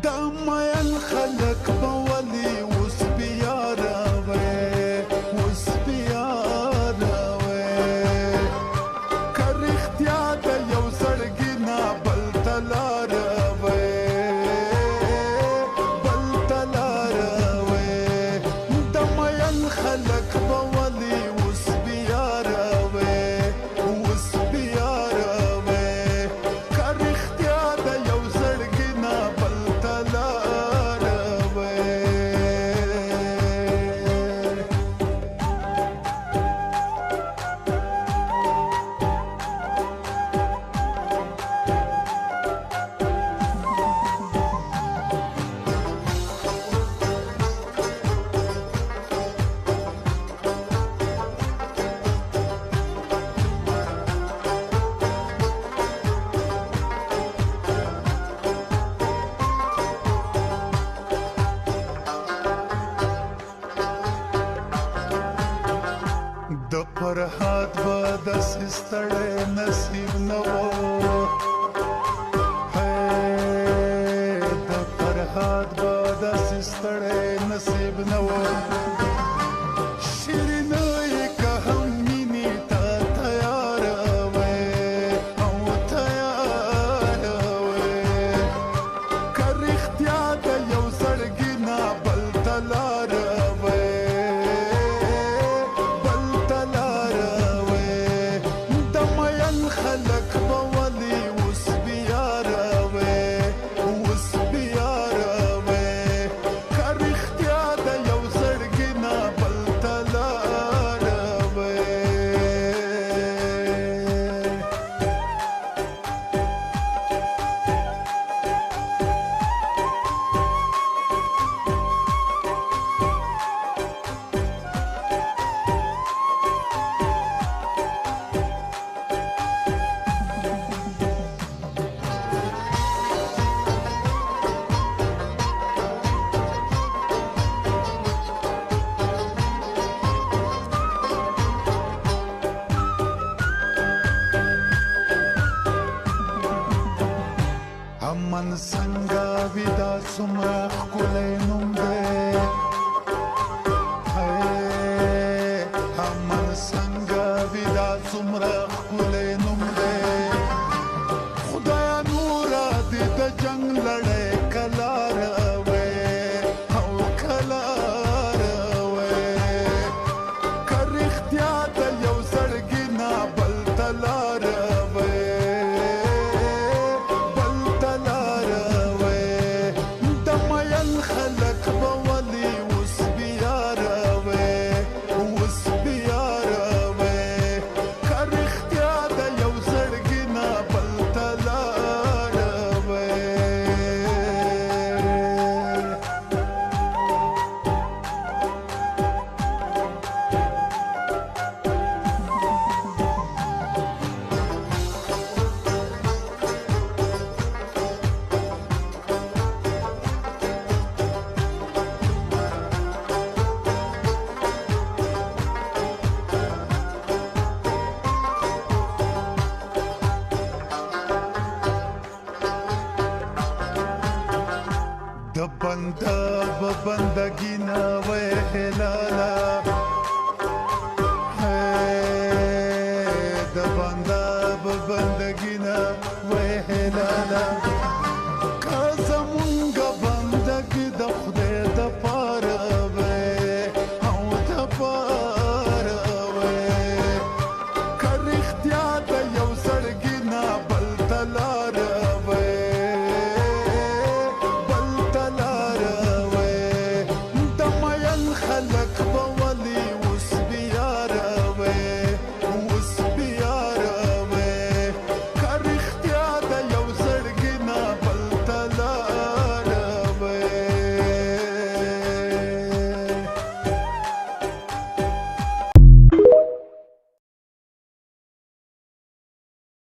دمين خلق بولي وسبياراوي وسبياراوي كرختيا د یو زړګینا بل تلاراوي بل تلاراوي دمين خلق بولي وسبياراوي وسبياراوي كرختيا د یو زړګینا بل د فرحات به داسې ستړی نصیب نه و د فرحات به داسې ستړی نصیب نه و شیرینه یې که هم مینې ته تیاره وې او تیاره وې که رښتیا د یو زړګي نه بل ته لاره وې خلق بولي وسبياراوي وسبياراوي كرختيا د یو زړګینا بل تلاراوي امن څنګه ودا څومره ښکلی نوم دی امن څنګه ودا څومره ښکلی نوم دی خدایه نوره دې د جنګ لړۍ کلاره وې او کلاره وې که رښتیا د یو زړګي نه بل ته لاره وې خلق بولي وسبياراوي وسبياراوي كرختيا د یو زړګینا بل تلاراوي د بنده به بندګي نه وې هلاله د بنده به بندګي نه وې هلاله که زمونږ بندګي د خدای د پاره وې او د پاره وې که رښتیا د یو زړګي نه بل ته لاره وې خلق بولي